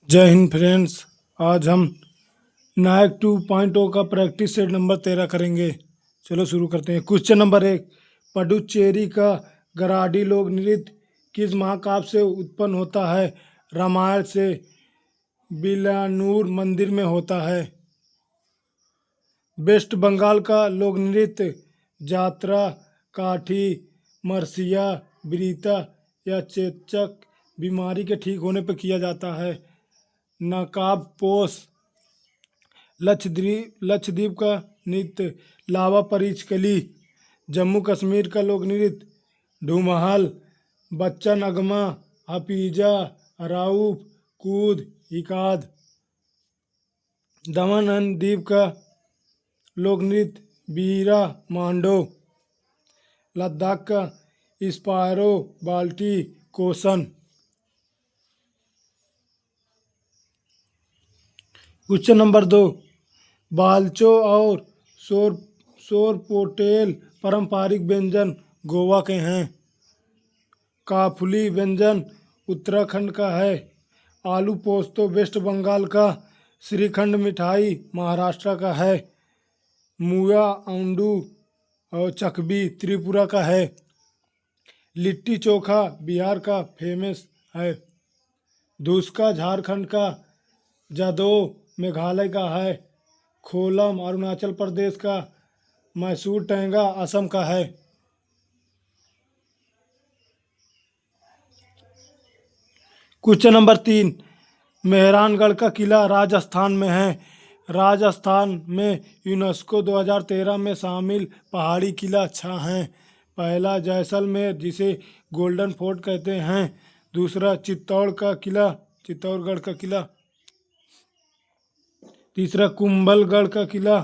जय हिंद फ्रेंड्स। आज हम नायक 2.0 का प्रैक्टिस सेट नंबर 13 करेंगे। चलो शुरू करते हैं। क्वेश्चन नंबर 1, पुडुचेरी का गराडी लोक नृत्य किस महाकाव्य से उत्पन्न होता है? रामायण से। बिलानूर मंदिर में होता है। वेस्ट बंगाल का लोक नृत्य जात्रा, काठी, मरसिया, ब्रीता या चेचक बीमारी के ठीक होने पर किया जाता है। नकाब पोश। लक्षद्वीप का नृत्य लावा परिचकली। जम्मू कश्मीर का लोक नृत्य ढूमहाल, बच्चा नगमा, हफीजा, राउफ, कूद, इकाद। दमन एंड दीव का लोक नृत्य बीरा मांडो। लद्दाख का स्पायरो, बाल्टी, कोसन। क्वेश्चन नंबर 2, बालचो और सोरपोटेल पारंपरिक व्यंजन गोवा के हैं। काफुली व्यंजन उत्तराखंड का है। आलू पोस्तो वेस्ट बंगाल का। श्रीखंड मिठाई महाराष्ट्र का है। मुया औंडू और चकबी त्रिपुरा का है। लिट्टी चोखा बिहार का फेमस है। धुसका झारखंड का। जदो मेघालय का है। खोलम अरुणाचल प्रदेश का। मैसूर टेंगा असम का है। क्वेश्चन नंबर 3, मेहरानगढ़ का किला राजस्थान में है। राजस्थान में यूनेस्को 2013 में शामिल पहाड़ी किला 6 हैं। पहला जैसलमेर, जिसे गोल्डन फोर्ट कहते हैं। दूसरा चित्तौड़गढ़ का किला। तीसरा कुंभलगढ़ का किला।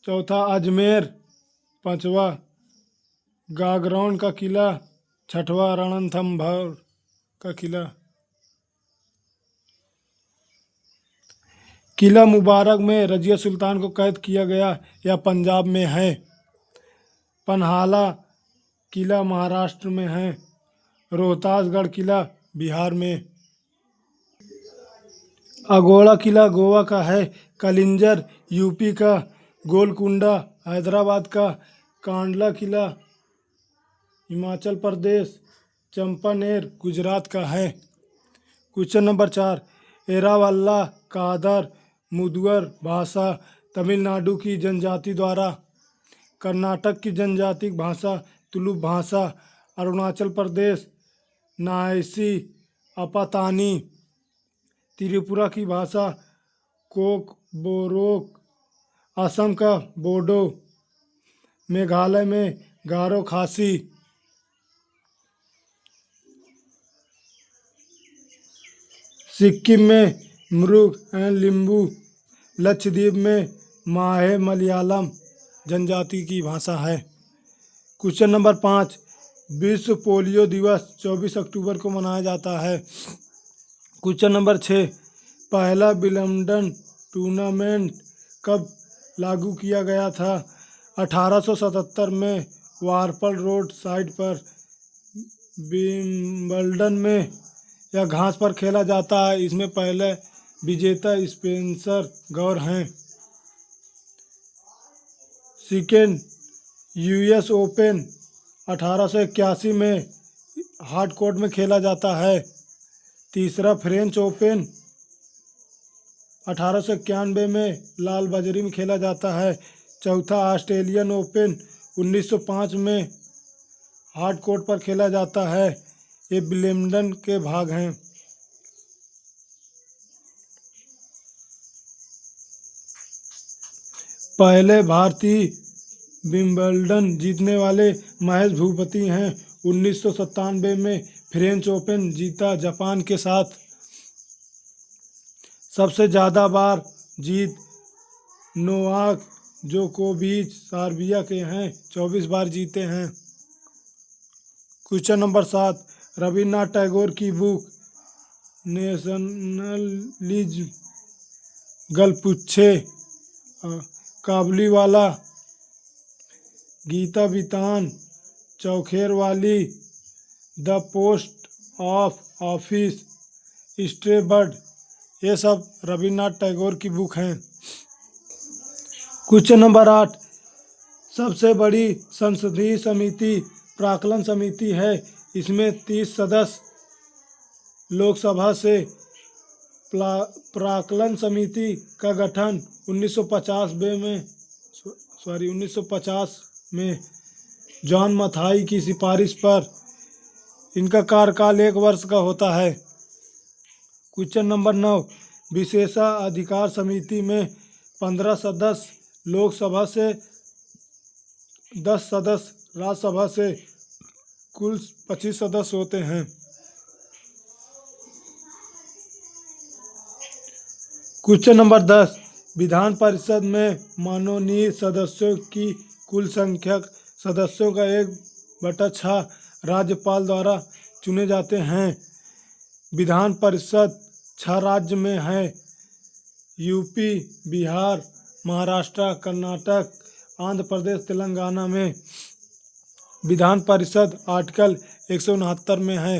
चौथा अजमेर। पांचवा गागरौन का किला। छठवां रणथंभौर का किला। किला मुबारक में रजिया सुल्तान को कैद किया गया। यह पंजाब में है। पन्हाला किला महाराष्ट्र में है। रोहतासगढ़ किला बिहार में। अगोड़ा किला गोवा का है। कलिंजर यूपी का। गोलकुंडा हैदराबाद का। कांडला किला हिमाचल प्रदेश। चंपानेर गुजरात का है। क्वेश्चन नंबर 4, एरावल्ला कादर मुदुवर भाषा तमिलनाडु की जनजाति द्वारा। कर्नाटक की जनजातिक भाषा तुलुप भाषा। अरुणाचल प्रदेश नायसी अपातानी। त्रिपुरा की भाषा कोक बोरोक। असम का बोडो। मेघालय में गारो खासी। सिक्किम में मृग एंड लिम्बू। लक्षद्वीप में माहे मलयालम जनजाति की भाषा है। क्वेश्चन नंबर 5, विश्व पोलियो दिवस 24 अक्टूबर को मनाया जाता है। क्वेश्चन नंबर 6, पहला विंबलडन टूर्नामेंट कब लागू किया गया था? 1877 में वारपल रोड साइड पर विंबलडन में। यह घास पर खेला जाता है। इसमें पहले विजेता स्पेंसर गौर हैं। सेकेंड यूएस ओपन 1881 में हार्ड कोर्ट में खेला जाता है। तीसरा फ्रेंच ओपन 1891 में लाल बजरी में खेला जाता है। चौथा ऑस्ट्रेलियन ओपन 1905 में हार्ड कोर्ट पर खेला जाता है। ये विंबलडन के भाग हैं। पहले भारतीय विंबलडन जीतने वाले महेश भूपति हैं। 1997 में फ्रेंच ओपन जीता जापान के साथ। सबसे ज़्यादा बार जीत नोवाक जोकोविच सर्बिया के हैं। 24 बार जीते हैं। क्वेश्चन नंबर 7, रविन्द्रनाथ टैगोर की बुक नेशनलिज्म गलपुच्छे काबुलीवाला, गीता बितान, चौखेर वाली, the post of office, stray bird, ये सब रविन्द्रनाथ टैगोर की बुक हैं। क्वेश्चन नंबर 8, सबसे बड़ी संसदीय समिति प्राक्कलन समिति है। इसमें 30 सदस्य। लोकसभा से प्राक्कलन समिति का गठन 1950 में जॉन मथाई की सिफारिश पर। इनका कार्यकाल 1 वर्ष का होता है। क्वेश्चन नंबर 9, विशेषाधिकार समिति में 15 सदस्य, लोकसभा से 10 सदस्य, राज्यसभा से कुल 25 सदस्य होते हैं। क्वेश्चन नंबर 10, विधान परिषद में मनोनीत सदस्यों की कुल संख्या सदस्यों का 1/6 राज्यपाल द्वारा चुने जाते हैं। विधान परिषद 6 राज्य में है, यूपी, बिहार, महाराष्ट्र, कर्नाटक, आंध्र प्रदेश, तेलंगाना में। विधान परिषद आर्टिकल 169 में है।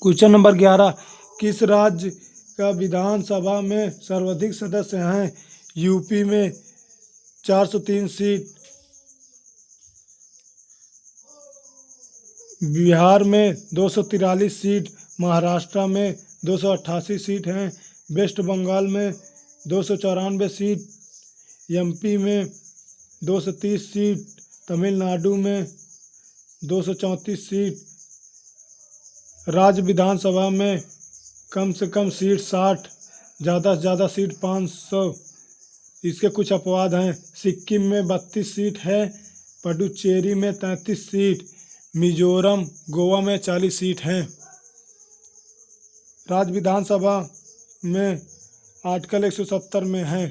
क्वेश्चन नंबर 11, किस राज्य का विधानसभा में सर्वाधिक सदस्य हैं? यूपी में 403 सीट, बिहार में 243 सीट, महाराष्ट्र में 288 सीट हैं, वेस्ट बंगाल में 294 सीट, एमपी में 230 सीट, तमिलनाडु में 234 सीट। राज्य विधानसभा में कम से कम सीट 60, ज़्यादा से ज़्यादा सीट 500। इसके कुछ अपवाद हैं। सिक्किम में 32 सीट है, पुडुचेरी में 33 सीट, मिजोरम, गोवा में 40 सीट हैं। राज्य विधानसभा में आर्टिकल 170 में है।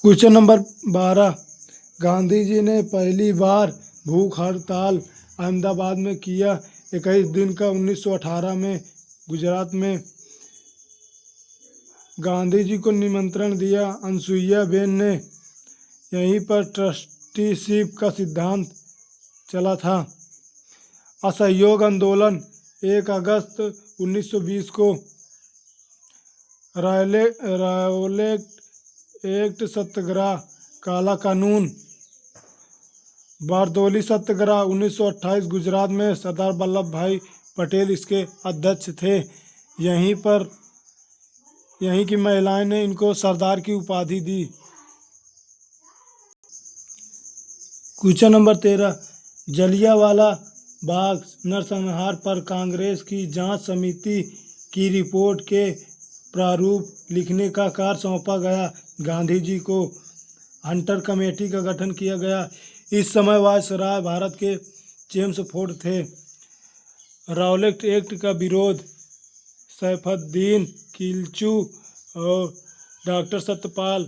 क्वेश्चन नंबर 12, गांधी जी ने पहली बार भूख हड़ताल अहमदाबाद में किया। 21 दिन का 1918 में गुजरात में। गांधी जी को निमंत्रण दिया अनसुईया बेन ने। यहीं पर ट्रस्टीशिप का सिद्धांत चला था। असहयोग आंदोलन 1 अगस्त 1920 को। रायोलेट एक्ट सत्याग्रह, काला कानून। बारदोली सत्याग्रह 1928 गुजरात में। सरदार वल्लभ भाई पटेल इसके अध्यक्ष थे। यहीं की महिलाएं ने इनको सरदार की उपाधि दी। क्वेश्चन नंबर 13, जलियांवाला बाग नरसंहार पर कांग्रेस की जांच समिति की रिपोर्ट के प्रारूप लिखने का कार्य सौंपा गया। गांधी जी को हंटर कमेटी का गठन किया गया। इस समय वायसराय भारत के चेम्सफोर्ड थे। रायोलेट एक्ट का विरोध सैफुद्दीन किल्ची और डॉक्टर सत्यपाल,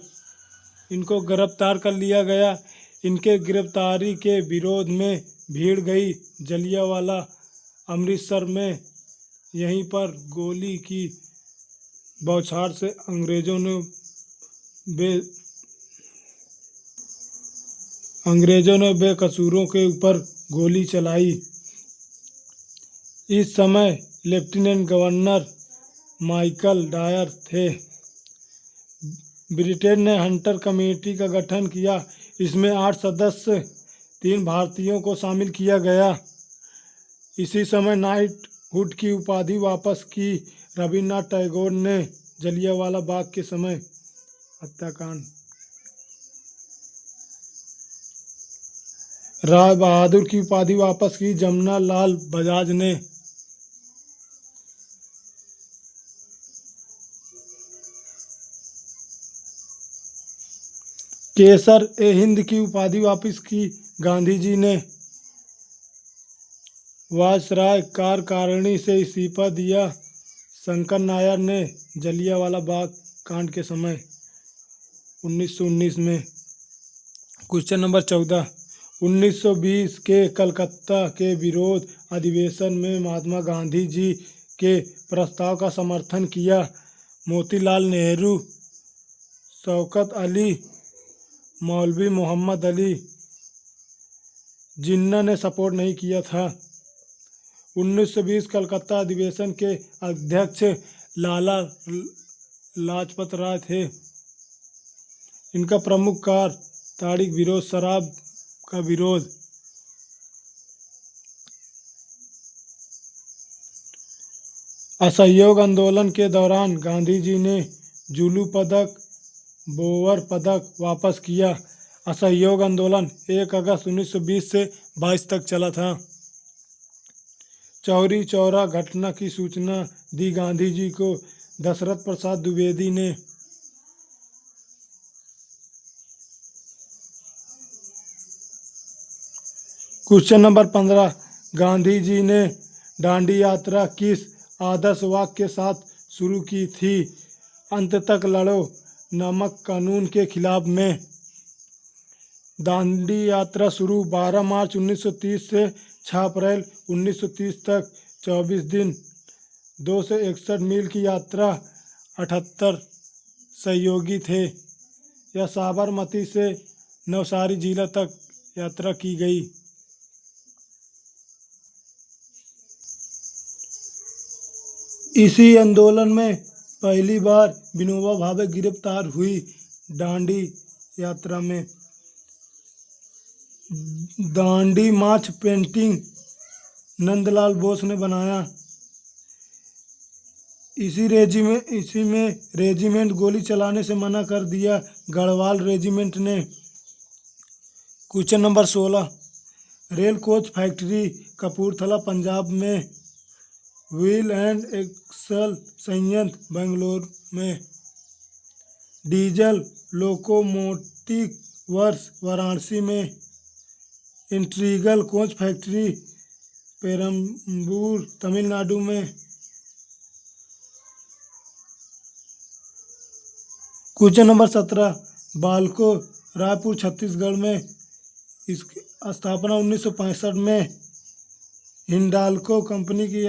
इनको गिरफ्तार कर लिया गया। इनके गिरफ्तारी के विरोध में भीड़ गई जलियांवाला अमृतसर में। यहीं पर गोली की बौछार से अंग्रेजों ने बेकसूरों के ऊपर गोली चलाई। इस समय लेफ्टिनेंट गवर्नर माइकल डायर थे। ब्रिटेन ने हंटर कमेटी का गठन किया। इसमें 8 सदस्य, 3 भारतीयों को शामिल किया गया। इसी समय नाइटहुड की उपाधि वापस की रविन्द्रनाथ टैगोर ने जलियांवाला बाग के समय हत्याकांड। राय बहादुर की उपाधि वापस की जमुना लाल बजाज ने। केसर ए हिंद की उपाधि वापस की गांधी जी ने। वायसराय कार्यकारिणी से इस्तीफा दिया शंकर नायर ने जलियांवाला बाग कांड के समय 1919 में। क्वेश्चन नंबर 14, 1920 के कलकत्ता के विरोध अधिवेशन में महात्मा गांधी जी के प्रस्ताव का समर्थन किया। मोतीलाल नेहरू, शौकत अली, मौलवी मोहम्मद अली जिन्ना ने सपोर्ट नहीं किया था। 1920 कलकत्ता अधिवेशन के अध्यक्ष लाला लाजपत राय थे। इनका प्रमुख कार्य ताड़िक विरोध, शराब का विरोध। असहयोग आंदोलन के दौरान गांधी जी ने जुलू पदक, बोवर पदक वापस किया। असहयोग आंदोलन 1 अगस्त 1920 से 22 तक चला था। चौरी चौरा घटना की सूचना दी गांधी जी को दशरथ प्रसाद द्विवेदी ने। क्वेश्चन नंबर 15, गांधी जी ने दांडी यात्रा किस आदर्श वाक्य के साथ शुरू की थी? अंत तक लड़ो नमक कानून के खिलाफ में। दांडी यात्रा शुरू 12 मार्च 1930 से 6 अप्रैल 1930 तक 24 दिन, 261 मील की यात्रा, 78 सहयोगी थे। यह साबरमती से नवसारी जिला तक यात्रा की गई। इसी आंदोलन में पहली बार विनोबा भावे गिरफ्तार हुई। दांडी यात्रा में दांडी मार्च पेंटिंग नंदलाल बोस ने बनाया। इसी में रेजिमेंट गोली चलाने से मना कर दिया गढ़वाल रेजिमेंट ने। Question number 16, rail coach factory Kapurthala Punjab में, व्हील एंड एक्सल संयंत्र बेंगलोर में, डीजल लोकोमोटिव वर्क्स वाराणसी में, integral coach factory Perambur Tamil Nadu में। क्वेश्चन नंबर 17, बाल्को रायपुर छत्तीसगढ़ में, इसकी स्थापना 1965 में। हिंडाल्को कंपनी की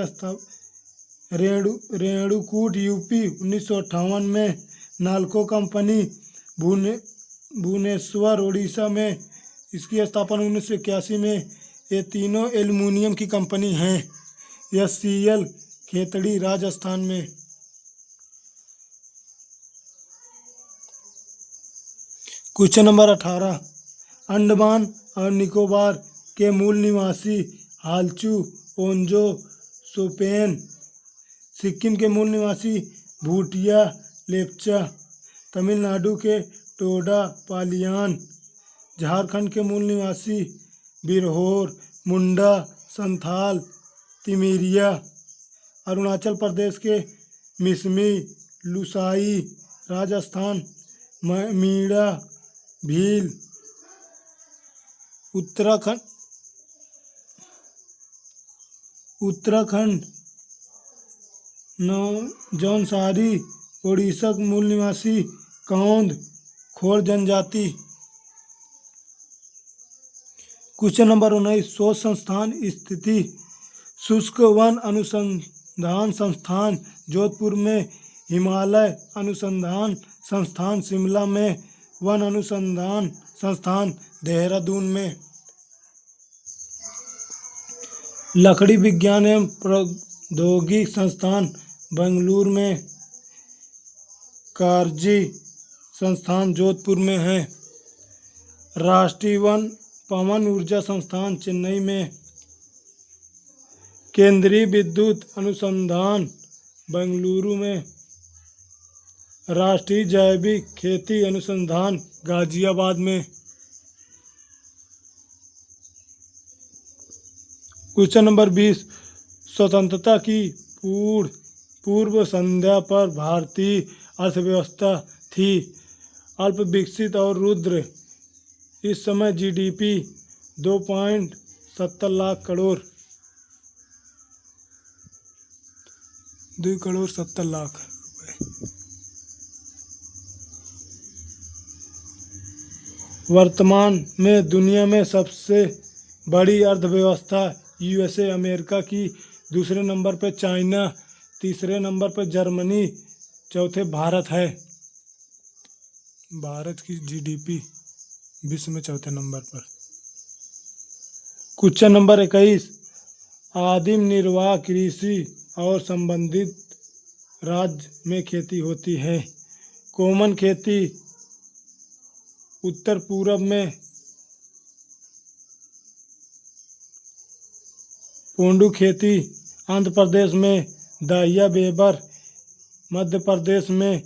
रेणुकूट यूपी 1958 में। नाल्को कंपनी भुवनेश्वर उड़ीसा में, इसकी स्थापना 1981 में। ये तीनों एल्युमिनियम की कंपनी हैं। यह सीएल खेतड़ी राजस्थान में। क्वेश्चन नंबर 18, अंडमान और निकोबार के मूल निवासी हालचू ओंजो सोपेन, सिक्किम के मूल निवासी भूटिया लेप्चा, तमिलनाडु के टोडा पालियान, झारखंड के मूल निवासी बिरहोर, मुंडा, संथाल, तिमिरिया, अरुणाचल प्रदेश के मिसमी, लुसाई, राजस्थान मीणा, भील, उत्तराखंड जौनसारी, उड़ीसा के मूल निवासी कौंद, खोर जनजाति। क्वेश्चन नंबर 19, शोध संस्थान स्थिति, शुष्क वन अनुसंधान संस्थान जोधपुर में, हिमालय अनुसंधान संस्थान शिमला में, वन अनुसंधान संस्थान देहरादून में। लकड़ी विज्ञान एवं प्रौद्योगिकी संस्थान बेंगलुरु में, कारजी संस्थान जोधपुर में है। राष्ट्रीय पवन ऊर्जा संस्थान चेन्नई में, केंद्रीय विद्युत अनुसंधान बेंगलुरु में, राष्ट्रीय जैविक खेती अनुसंधान गाजियाबाद में। क्वेश्चन नंबर 20, स्वतंत्रता की पूर्व संध्या पर भारतीय अर्थव्यवस्था थी अल्प विकसित और रुद्र। इस समय जीडीपी 2.70 लाख करोड़ 2 करोड़ 70 लाख रुपए। वर्तमान में दुनिया में सबसे बड़ी अर्थव्यवस्था यूएसए, अमेरिका की दूसरे नंबर पर चाइना, तीसरे नंबर पर जर्मनी, चौथे भारत है। भारत की जीडीपी विश्व में चौथे नंबर पर। क्वेश्चन नंबर 21, आदिम निर्वाह कृषि और संबंधित राज्य में खेती होती है। कॉमन खेती उत्तर पूर्व में, पोंडू खेती आंध्र प्रदेश में, दाहिया बेबर मध्य प्रदेश में,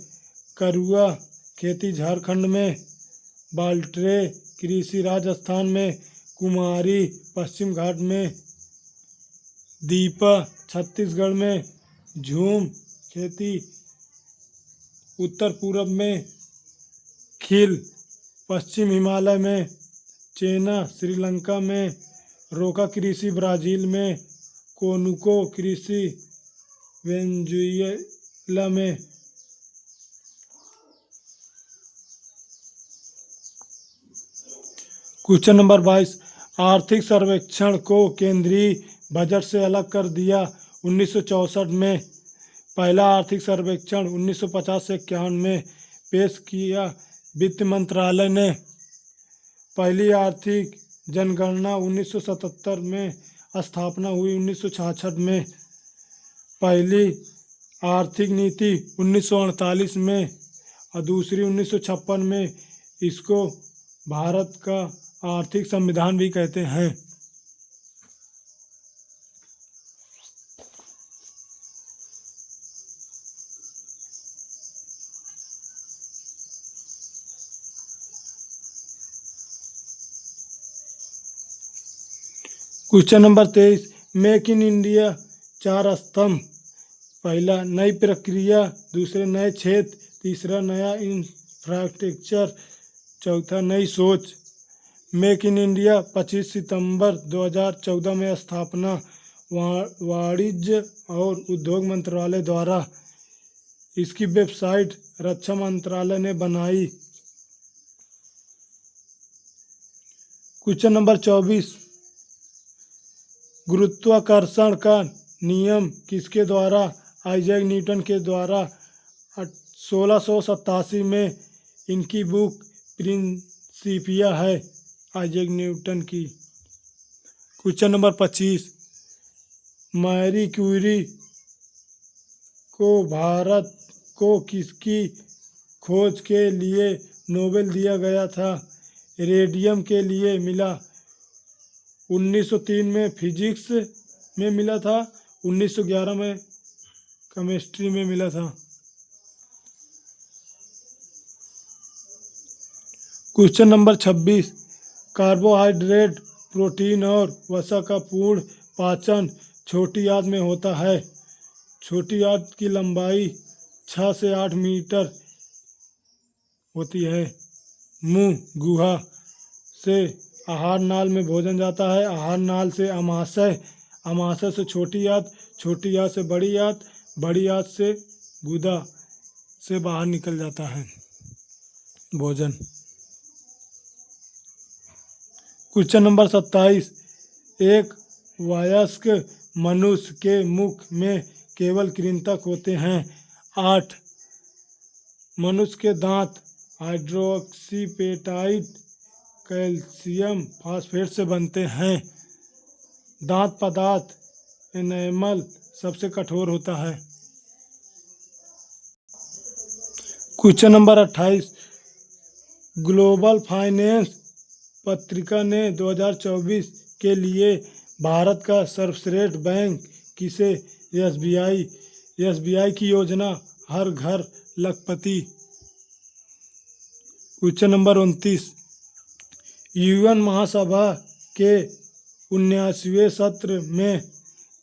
करुआ खेती झारखंड में, बाल्ट्रे कृषि राजस्थान में, कुमारी पश्चिम घाट में, दीपा छत्तीसगढ़ में, झूम खेती उत्तर पूर्व में, खील पश्चिम हिमालय में, चेना श्रीलंका में, रोका कृषि ब्राज़ील में, कोनुको कृषि वेनेजुएला में। क्वेश्चन नंबर 22, आर्थिक सर्वेक्षण को केंद्रीय बजट से अलग कर दिया 1964 में। पहला आर्थिक सर्वेक्षण 1950 से 51 में पेश किया वित्त मंत्रालय ने। पहली आर्थिक जनगणना 1977 में, स्थापना हुई 1966 में। पहली आर्थिक नीति 1948 में और दूसरी 1956 में। इसको भारत का आर्थिक संविधान भी कहते हैं। Question number 23, make in India 4 स्तंभ। पहला नई प्रक्रिया, दूसरे नए क्षेत्र, तीसरा नया इंफ्रास्ट्रक्चर, चौथा नई सोच। मेक इन इंडिया 25 सितंबर 2014 में स्थापना वाणिज्य और उद्योग मंत्रालय द्वारा। इसकी वेबसाइट रक्षा मंत्रालय ने बनाई। क्वेश्चन नंबर 24, गुरुत्वाकर्षण का नियम किसके द्वारा? आइजैक न्यूटन के द्वारा 1687 में। इनकी बुक प्रिंसिपिया है आइजैक न्यूटन की। क्वेश्चन नंबर 25, मैरी क्यूरी को भारत को किसकी खोज के लिए नोबेल दिया गया था? रेडियम के लिए मिला 1903 में, फिजिक्स में मिला था 1911 में, केमिस्ट्री में मिला था। क्वेश्चन नंबर 26, कार्बोहाइड्रेट, प्रोटीन और वसा का पूर्ण पाचन छोटी आंत में होता है। छोटी आंत की लंबाई 6 से 8 मीटर होती है। मुंह गुहा से आहार नाल में भोजन जाता है। आहार नाल से अमाशय, अमाशय से छोटी आंत, छोटी आंत से बड़ी आंत, बड़ी आंत से गुदा से बाहर निकल जाता है भोजन। क्वेश्चन नंबर 27, एक वयस्क मनुष्य के मुख में केवल कृंतक होते हैं। 8 मनुष्य के दांत हाइड्रोक्सीपेटाइड कैल्शियम फास्फेट से बनते हैं। दांत पदार्थ एनेमल सबसे कठोर होता है। क्वेश्चन नंबर 28, ग्लोबल फाइनेंस पत्रिका ने 2024 के लिए भारत का सर्वश्रेष्ठ बैंक किसे? एसबीआई की योजना हर घर लखपति। क्वेश्चन नंबर 29, यूएन महासभा के 79वें सत्र में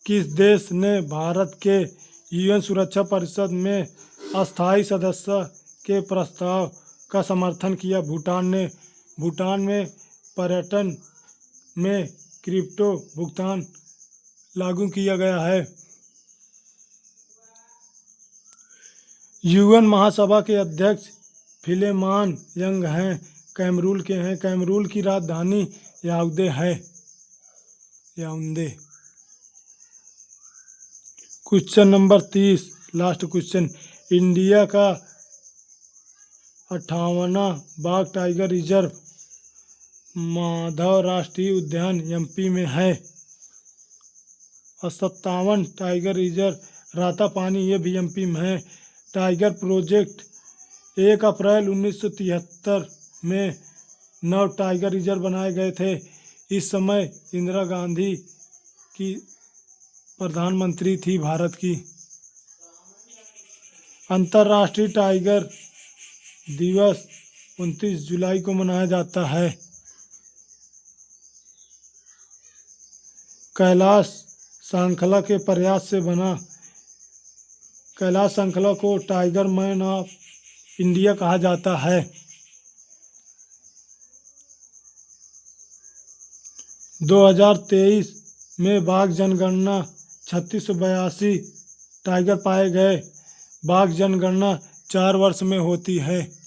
किस देश ने भारत के यूएन सुरक्षा परिषद में अस्थायी सदस्य के प्रस्ताव का समर्थन किया? भूटान ने। भूटान में पर्यटन में क्रिप्टो भुगतान लागू किया गया है। यूएन महासभा के अध्यक्ष फिलेमान यंग हैं, कैमरून के हैं। कैमरून की राजधानी याओंदे है, Yaounde. Question number 30, last question, India का 58वां बाघ टाइगर रिजर्व माधव राष्ट्रीय उद्यान एमपी में है। और 57 टाइगर रिजर्व रातापानी, ये भी एमपी में है। टाइगर प्रोजेक्ट 1 अप्रैल 1973 में 9 टाइगर रिजर्व बनाए गए थे। इस समय इंदिरा गांधी की प्रधानमंत्री थी भारत की। अंतर्राष्ट्रीय टाइगर दिवस 29 जुलाई को मनाया जाता है। कैलाश श्रृंखला के प्रयास से बना कैलाश श्रृंखला को टाइगर मैन ऑफ इंडिया कहा जाता है। 2023 में बाघ जनगणना 3682 टाइगर पाए गए। बाघ जनगणना 4 वर्ष में होती है।